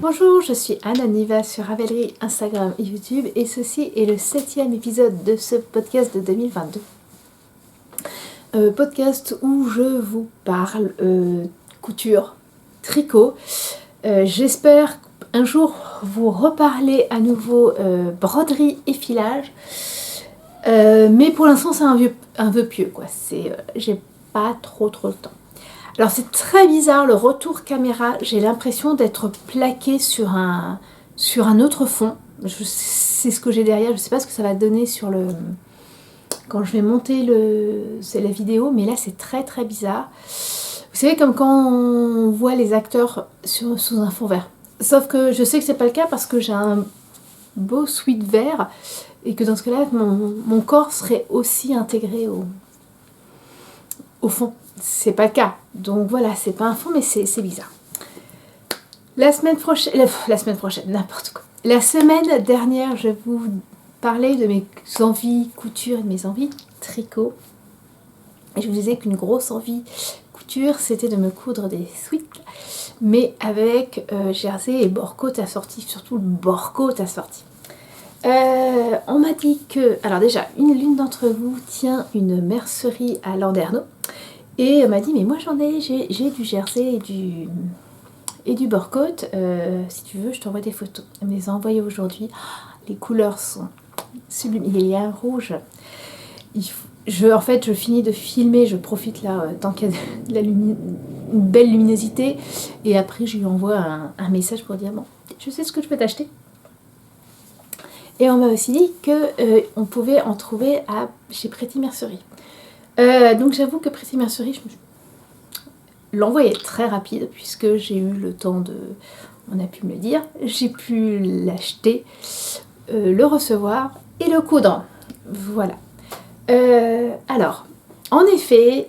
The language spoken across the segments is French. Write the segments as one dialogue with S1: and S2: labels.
S1: Bonjour, je suis Anne Aniva sur Ravelry, Instagram et YouTube et ceci est le 7e épisode de ce podcast de 2022. Podcast où je vous parle couture, tricot. J'espère un jour vous reparler à nouveau broderie et filage. Mais pour l'instant c'est un vœu pieux quoi. J'ai pas trop le temps. Alors c'est très bizarre le retour caméra, j'ai l'impression d'être plaquée sur un autre fond. C'est ce que j'ai derrière, je sais pas ce que ça va donner quand je vais monter la vidéo, mais là c'est très bizarre. Vous savez, comme quand on voit les acteurs sous un fond vert. Sauf que je sais que c'est pas le cas parce que j'ai un beau sweat vert et que dans ce cas-là mon corps serait aussi intégré au fond. C'est pas le cas. Donc voilà, c'est pas un fond, mais c'est bizarre. La semaine prochaine, n'importe quoi. La semaine dernière, je vous parlais de mes envies couture et de mes envies tricot. Et je vous disais qu'une grosse envie couture, c'était de me coudre des sweats, mais avec jersey et bord-côte assorti, surtout le bord-côte assorti. On m'a dit que, alors déjà, l'une d'entre vous tient une mercerie à Landerneau. Et elle m'a dit, mais moi j'ai du jersey et du bord-côte, si tu veux je t'envoie des photos. Elle me les a envoyées aujourd'hui, les couleurs sont sublimes, il y a un rouge. En fait je finis de filmer, je profite là, tant qu'il y a une belle luminosité, et après je lui envoie un message pour dire, bon, je sais ce que je peux t'acheter. Et on m'a aussi dit qu'on pouvait en trouver chez Pretty Mercerie. Donc j'avoue que Pretty Mercerie, l'envoi est très rapide puisque j'ai eu le temps on a pu me le dire, j'ai pu l'acheter, le recevoir et le coudre. Voilà. Alors, en effet,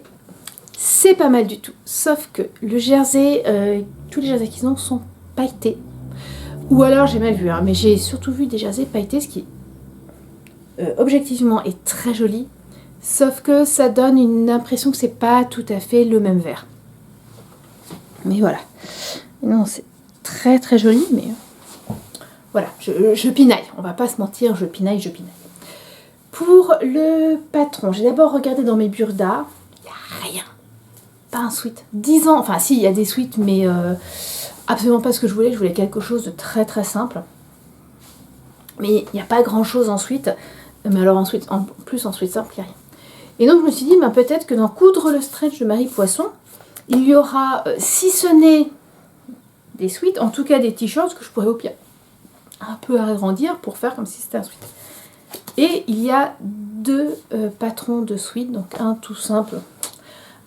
S1: c'est pas mal du tout. Sauf que le jersey, tous les jerseys qu'ils ont sont pailletés. Ou alors j'ai mal vu, hein, mais j'ai surtout vu des jerseys pailletés, ce qui objectivement est très joli. Sauf que ça donne une impression que c'est pas tout à fait le même vert. Mais voilà. Non, c'est très joli, mais voilà, je pinaille. On va pas se mentir, je pinaille. Pour le patron, j'ai d'abord regardé dans mes burdas. Il n'y a rien. Pas un sweat. 10 ans, enfin si, il y a des sweats, mais absolument pas ce que je voulais. Je voulais quelque chose de très simple. Mais il n'y a pas grand chose en sweat. Mais alors en sweat simple, il n'y a rien. Et donc je me suis dit, peut-être que dans Coudre le stretch de Marie Poisson, il y aura, si ce n'est des sweats, en tout cas des t-shirts que je pourrais au pire un peu agrandir pour faire comme si c'était un sweat. Et il y a deux patrons de sweats, donc un tout simple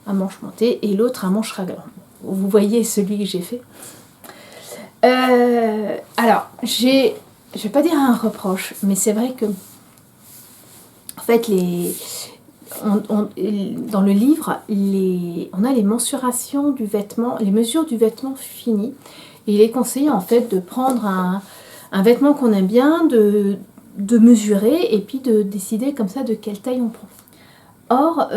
S1: à manche montée et l'autre à manche raglan. Vous voyez celui que j'ai fait. Alors, je vais pas dire un reproche, mais c'est vrai que en fait dans le livre, on a les mensurations du vêtement, les mesures du vêtement finies. Et il est conseillé en fait de prendre un vêtement qu'on aime bien, de mesurer et puis de décider comme ça de quelle taille on prend. Or,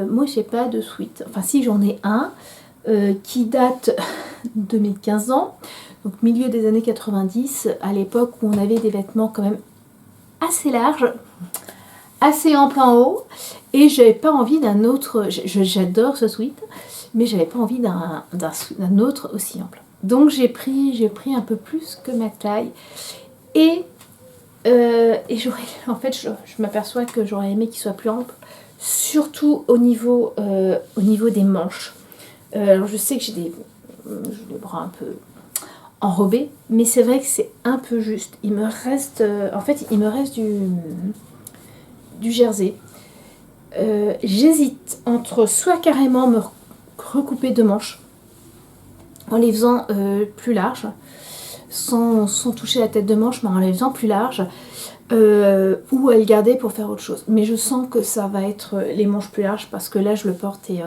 S1: moi j'ai pas de sweat. Enfin si, j'en ai un qui date de mes 15 ans, donc milieu des années 90, à l'époque où on avait des vêtements quand même assez larges, assez amples en haut, et j'avais pas envie d'un autre. J'adore ce sweat, mais j'avais pas envie d'un autre aussi ample. Donc j'ai pris un peu plus que ma taille, et en fait je m'aperçois que j'aurais aimé qu'il soit plus ample, surtout au niveau des manches. Alors je sais que j'ai des bras un peu enrobés, mais c'est vrai que c'est un peu juste. Il me reste du jersey. J'hésite entre soit carrément me recouper deux manches en les faisant plus larges, sans toucher la tête de manche, mais en les faisant plus larges, ou à le garder pour faire autre chose. Mais je sens que ça va être les manches plus larges parce que là je le porte et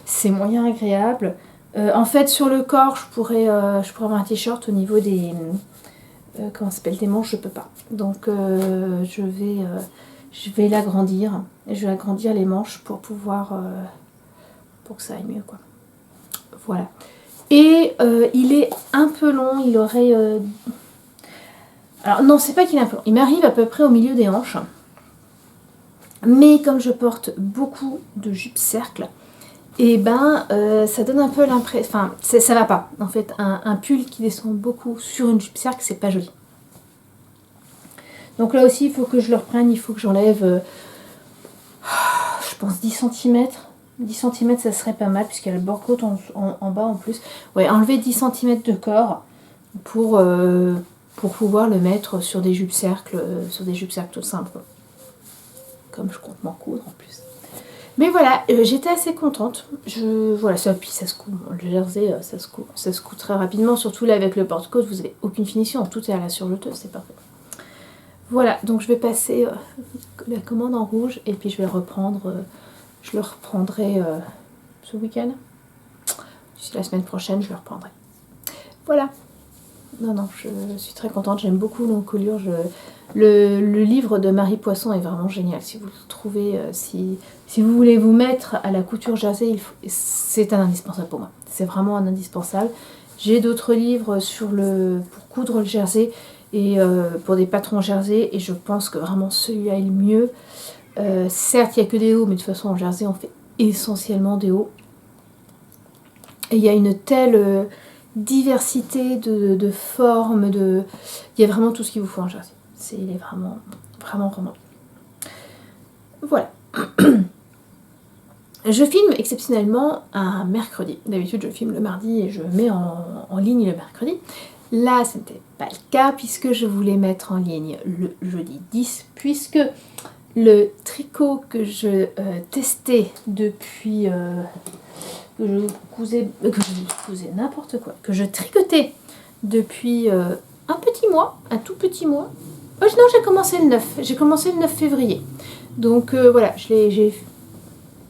S1: c'est moyen agréable. En fait sur le corps je pourrais avoir un t-shirt au niveau des comment ça s'appelle, des manches, je peux pas. Donc je vais l'agrandir. Je vais agrandir les manches pour pouvoir pour que ça aille mieux quoi. Voilà. Et il est un peu long, il aurait... Alors non, c'est pas qu'il est un peu long, il m'arrive à peu près au milieu des hanches. Mais comme je porte beaucoup de jupes cercles, et ben ça donne un peu l'impression... Enfin, ça va pas. En fait, un pull qui descend beaucoup sur une jupe cercle, c'est pas joli. Donc là aussi, il faut que je le reprenne, il faut que j'enlève, je pense, 10 cm. 10 cm, ça serait pas mal, puisqu'il y a le bord côte en bas en plus. Ouais, enlever 10 cm de corps pour pouvoir le mettre sur des jupes cercles, tout simples. Comme je compte m'en coudre en plus. Mais voilà, j'étais assez contente. Voilà, ça, puis ça se coud. Le jersey, ça se coud très rapidement. Surtout là avec le porte-côte, vous n'avez aucune finition. Tout est à la surjeteuse, c'est parfait. Voilà, donc je vais passer la commande en rouge et puis je vais le reprendre. Je le reprendrai ce week-end. D'ici la semaine prochaine, je le reprendrai. Voilà. Non, je suis très contente. J'aime beaucoup l'encolure. Le livre de Marie Poisson est vraiment génial. Si vous le trouvez, si vous voulez vous mettre à la couture jersey, c'est un indispensable pour moi. C'est vraiment un indispensable. J'ai d'autres livres pour coudre le jersey et pour des patrons jersey, et je pense que vraiment celui-là est le mieux. Certes, il n'y a que des hauts, mais de toute façon en jersey on fait essentiellement des hauts. Et il y a une telle diversité de formes, il y a vraiment tout ce qu'il vous faut en jersey. Il est vraiment, vraiment, vraiment bien. Voilà. Je filme exceptionnellement un mercredi. D'habitude, je filme le mardi et je mets en ligne le mercredi. Là, ce n'était pas le cas puisque je voulais mettre en ligne le jeudi 10, puisque le tricot que je testais depuis... que je cousais n'importe quoi, que je tricotais depuis un petit mois, un tout petit mois. Non, j'ai commencé le 9. J'ai commencé le 9 février. Donc voilà, j'ai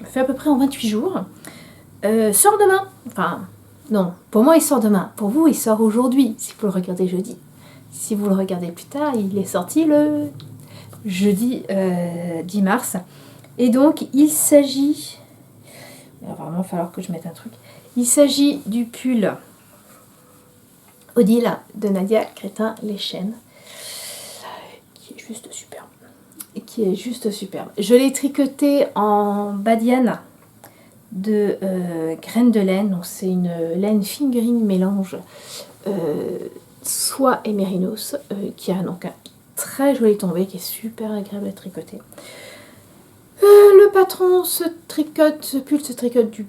S1: fait à peu près en 28 jours. Sort demain. Enfin, non, pour moi il sort demain. Pour vous, il sort aujourd'hui, si vous le regardez jeudi. Si vous le regardez plus tard, il est sorti le jeudi 10 mars. Et donc, il s'agit... Il va vraiment falloir que je mette un truc. Il s'agit du pull Odile de Nadia Crétin-Leschène, qui est juste superbe. Je l'ai tricoté en badiane de graines de laine. Donc c'est une laine fingering mélange soie et mérinos, qui a donc un très joli tombé, qui est super agréable à tricoter. Le patron ce pull se tricote du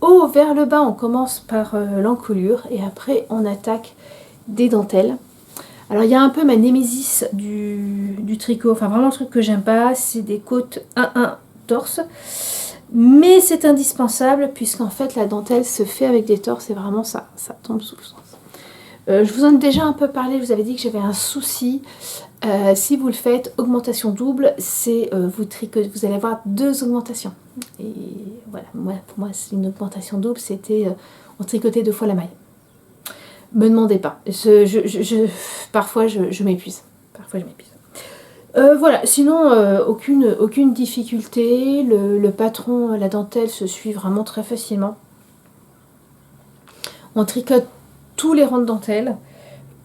S1: haut vers le bas. On commence par l'encolure et après on attaque des dentelles. Alors il y a un peu ma némésis du tricot, enfin vraiment le truc que j'aime pas, c'est des côtes 1-1 torse. Mais c'est indispensable puisqu'en fait la dentelle se fait avec des torses et vraiment ça tombe sous le sens. Je vous en ai déjà un peu parlé, je vous avais dit que j'avais un souci. Si vous le faites, augmentation double, c'est vous allez avoir 2 augmentations. Et voilà, pour moi, c'est une augmentation double, c'était on tricotait 2 fois la maille. Me demandez pas. Parfois, je m'épuise. Voilà, sinon, aucune difficulté. Le patron, la dentelle se suit vraiment très facilement. On tricote tous les rangs de dentelle.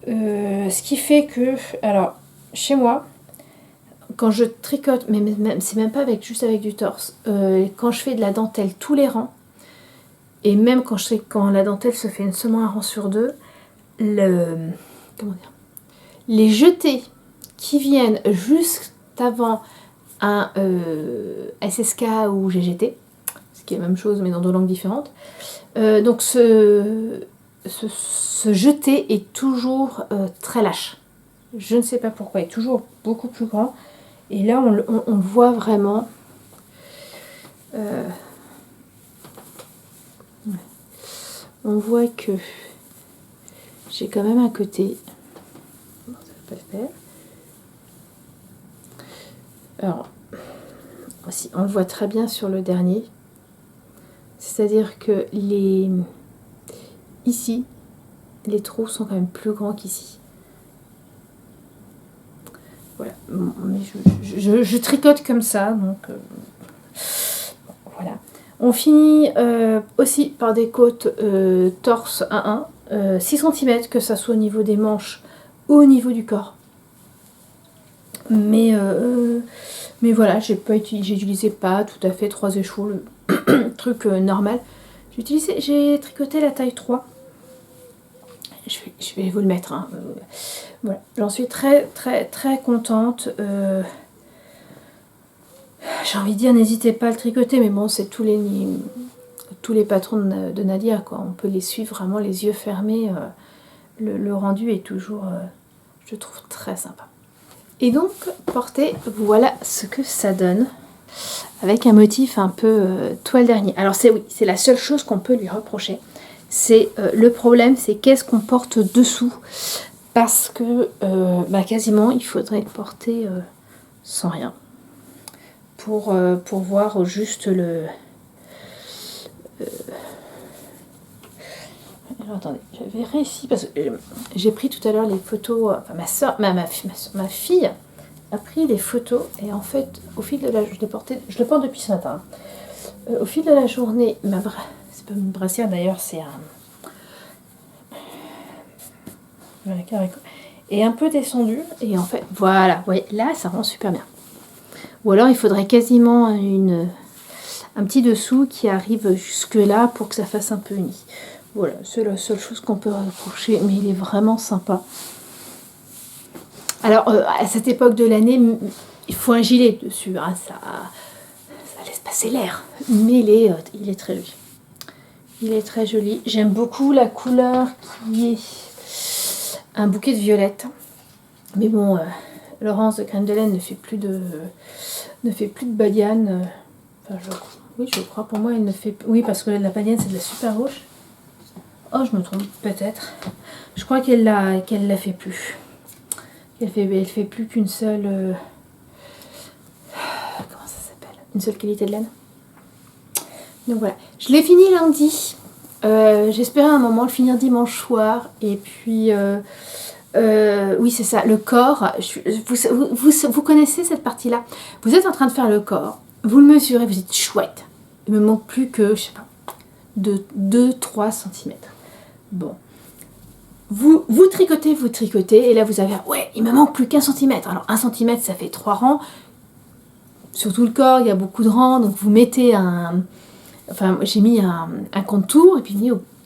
S1: Ce qui fait que, alors, chez moi, quand je tricote, mais c'est même pas juste avec du torse, quand je fais de la dentelle tous les rangs, et même quand la dentelle se fait seulement un rang sur 2, les jetés qui viennent juste avant un SSK ou GGT, ce qui est la même chose mais dans 2 langues différentes, donc ce jeté est toujours très lâche. Je ne sais pas pourquoi, il est toujours beaucoup plus grand. Et là, on le voit vraiment. On voit que j'ai quand même un côté. Non, ça va pas le faire. Alors, aussi, on le voit très bien sur le dernier. C'est-à-dire que ici, les trous sont quand même plus grands qu'ici. Voilà, mais je tricote comme ça, donc voilà. On finit aussi par des côtes torse 1-1, 6 cm, que ça soit au niveau des manches ou au niveau du corps. Mais voilà, j'utilisais pas tout à fait 3 échos, le truc normal. J'ai tricoté la taille 3. Je vais vous le mettre. Hein. Voilà. J'en suis très très très contente. J'ai envie de dire, n'hésitez pas à le tricoter, mais bon, c'est tous les patrons de Nadia, quoi. On peut les suivre vraiment les yeux fermés. Le rendu est toujours, je trouve, très sympa. Et donc, portez, voilà ce que ça donne. Avec un motif un peu toile d'araignée. Alors c'est la seule chose qu'on peut lui reprocher. C'est le problème, c'est qu'est-ce qu'on porte dessous. Parce que quasiment, il faudrait porter sans rien. Pour voir juste le... Alors, attendez, je vais réussir parce que j'ai pris tout à l'heure les photos. Enfin, ma soeur, ma fille a pris les photos et en fait, au fil de la, je le porte depuis ce matin. Au fil de la journée, c'est pas une brassière d'ailleurs, c'est un caricot, est un peu descendu et en fait, voilà, vous voyez, là, ça rend super bien. Ou alors, il faudrait quasiment un petit dessous qui arrive jusque là pour que ça fasse un peu uni. Voilà, c'est la seule chose qu'on peut reprocher, mais il est vraiment sympa. Alors, à cette époque de l'année, il faut un gilet dessus, hein, ça laisse passer l'air, mais il est très joli. Il est très joli. J'aime beaucoup la couleur qui est un bouquet de violettes. Mais bon, Laurence de Graines de Laine ne fait plus de badiane. Je crois, pour moi, elle ne fait... Oui, parce que la badiane, c'est de la super rouge. Oh, je me trompe, peut-être. Je crois qu'elle la fait plus. Elle fait plus qu'une seule... comment ça s'appelle? Une seule qualité de laine. Donc voilà. Je l'ai fini lundi. J'espérais à un moment le finir dimanche soir. Et puis... oui, c'est ça, le corps. Vous connaissez cette partie-là. Vous êtes en train de faire le corps. Vous le mesurez, vous dites chouette. Il me manque plus que, je sais pas, de 2-3 cm. Bon. Vous tricotez, et là vous avez, ouais, il me manque plus qu'un centimètre. Alors 1 cm, ça fait 3 rangs. Sur tout le corps, il y a beaucoup de rangs, donc vous mettez j'ai mis un contour, et puis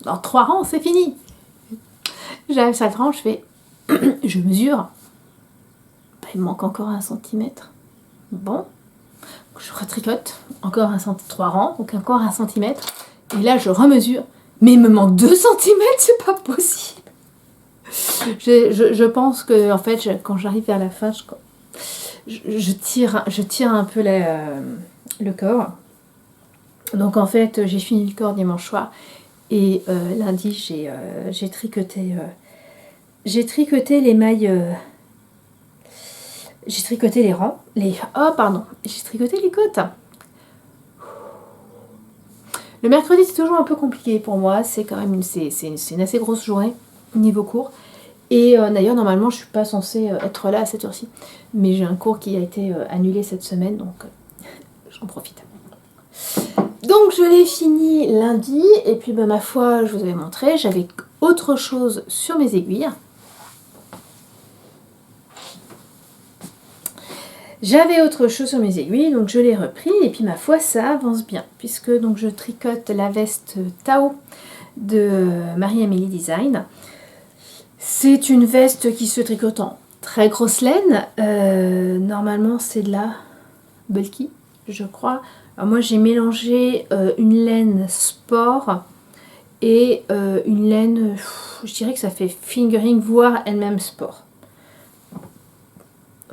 S1: dans 3 rangs, c'est fini. J'arrive sur le rang, je fais, je mesure. Il me manque encore 1 cm. Bon. Je retricote, encore 3 rangs, donc encore 1 cm. Et là, je remesure. Mais il me manque 2 cm, c'est pas possible. Je pense que, en fait, quand j'arrive vers la fin, je tire un peu le corps. Donc, en fait, j'ai fini le corps dimanche soir. Et lundi, j'ai tricoté... j'ai tricoté les mailles... j'ai tricoté les rangs. J'ai tricoté les côtes. Le mercredi, c'est toujours un peu compliqué pour moi. C'est quand même une assez grosse journée, niveau cours. Et d'ailleurs, normalement, je ne suis pas censée être là à cette heure-ci. Mais j'ai un cours qui a été annulé cette semaine, donc j'en profite. Donc, je l'ai fini lundi. Et puis, ma foi, je vous avais montré, j'avais autre chose sur mes aiguilles. J'avais autre chose sur mes aiguilles, donc je l'ai repris, et puis ma foi, ça avance bien, puisque donc je tricote la veste Tao de Marie-Amélie Design. C'est une veste qui se tricote en très grosse laine, normalement c'est de la bulky, je crois. Alors moi j'ai mélangé une laine sport et une laine, je dirais que ça fait fingering, voire elle-même sport.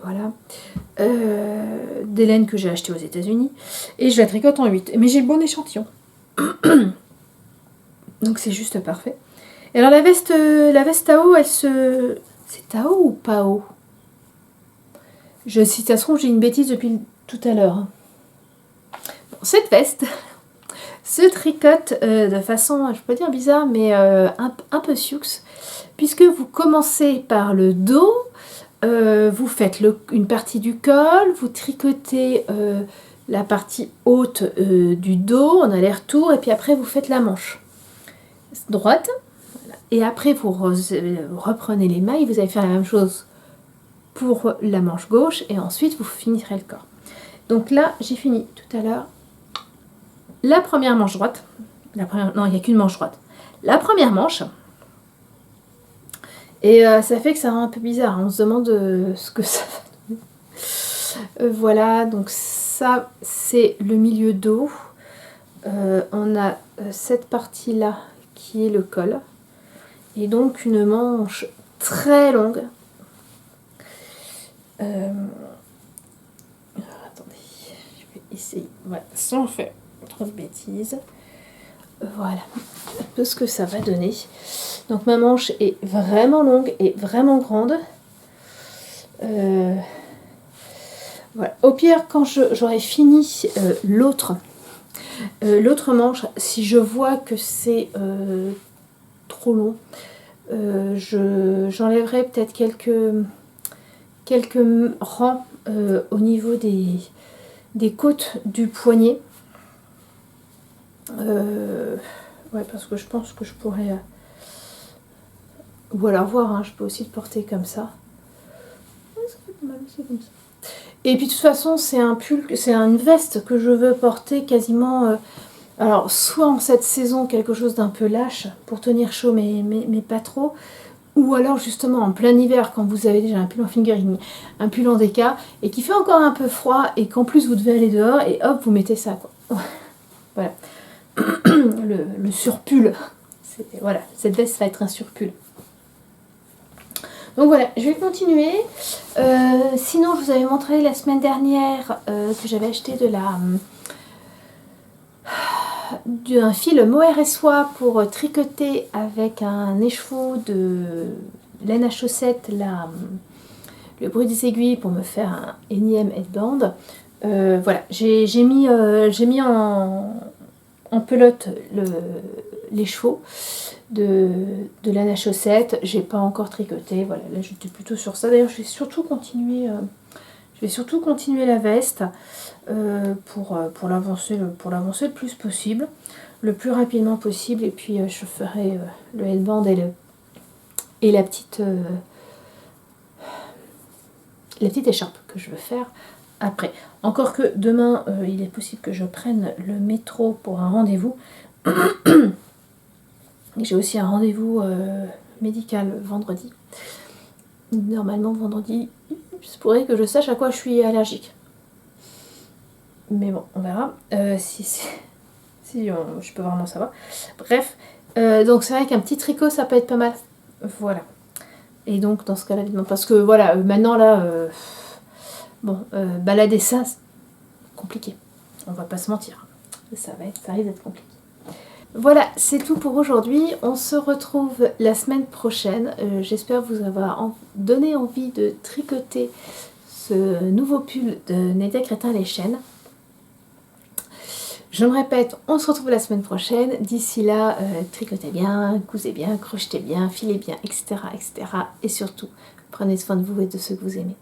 S1: Voilà, des laines que j'ai achetées aux États-Unis et je la tricote en 8. Mais j'ai le bon échantillon, donc c'est juste parfait. Et alors la veste Tao, c'est Tao ou Pao? Si ça se trouve, j'ai une bêtise depuis tout à l'heure. Bon, cette veste se tricote de façon, je peux dire bizarre, mais un peu sioux, puisque vous commencez par le dos. Vous faites une partie du col, vous tricotez la partie haute du dos en aller-retour, et puis après vous faites la manche droite, voilà. Et après vous reprenez les mailles, vous allez faire la même chose pour la manche gauche, et ensuite vous finirez le corps. Donc là j'ai fini tout à l'heure la première manche droite, non il n'y a qu'une manche droite, la première manche, et ça fait que ça rend un peu bizarre, on se demande ce que ça va. Voilà, donc ça c'est le milieu dos. On a cette partie là qui est le col, et donc une manche très longue. Attendez, je vais essayer, voilà, sans faire trop de bêtises. Voilà un peu ce que ça va donner. Donc ma manche est vraiment longue et vraiment grande. Voilà. Au pire, quand j'aurai fini l'autre manche, si je vois que c'est trop long, j'enlèverai peut-être quelques rangs au niveau des côtes du poignet. Ouais, parce que je pense que je pourrais... ou alors voir, hein, je peux aussi le porter comme ça. Ça fait pas mal aussi comme ça. Et puis de toute façon, c'est un pull, c'est une veste que je veux porter quasiment... alors, soit en cette saison, quelque chose d'un peu lâche pour tenir chaud, mais pas trop. Ou alors justement en plein hiver, quand vous avez déjà un pull en fingering, un pull en déca, et qui fait encore un peu froid, et qu'en plus vous devez aller dehors, et hop, vous mettez ça, quoi. Voilà. le surpull. Voilà, cette veste va être un surpull. Donc voilà, je vais continuer. Sinon, je vous avais montré la semaine dernière que j'avais acheté d'un fil mohair et soie pour tricoter avec un écheveau de laine à chaussettes, le bruit des aiguilles, pour me faire un énième headband. Voilà, j'ai mis en pelote l'écheveau de laine à chaussettes. J'ai pas encore tricoté, voilà, là j'étais plutôt sur ça. D'ailleurs je vais surtout continuer la veste pour l'avancer le plus possible, le plus rapidement possible, et puis je ferai le headband et la petite écharpe que je veux faire après. Encore que demain il est possible que je prenne le métro pour un rendez-vous. J'ai aussi un rendez-vous médical vendredi. Normalement vendredi, il se pourrait que je sache à quoi je suis allergique. Mais bon, on verra si je peux vraiment savoir. Bref, donc c'est vrai qu'un petit tricot ça peut être pas mal. Voilà. Et donc dans ce cas-là, parce que voilà, maintenant là, balader ça, c'est compliqué. On va pas se mentir. Ça risque d'être compliqué. Voilà, c'est tout pour aujourd'hui. On se retrouve la semaine prochaine. J'espère vous avoir donné envie de tricoter ce nouveau pull de Nadia Crétin Les Chênes. Je me répète, on se retrouve la semaine prochaine. D'ici là, tricotez bien, cousez bien, crochetez bien, filez bien, etc., etc. Et surtout, prenez soin de vous et de ceux que vous aimez.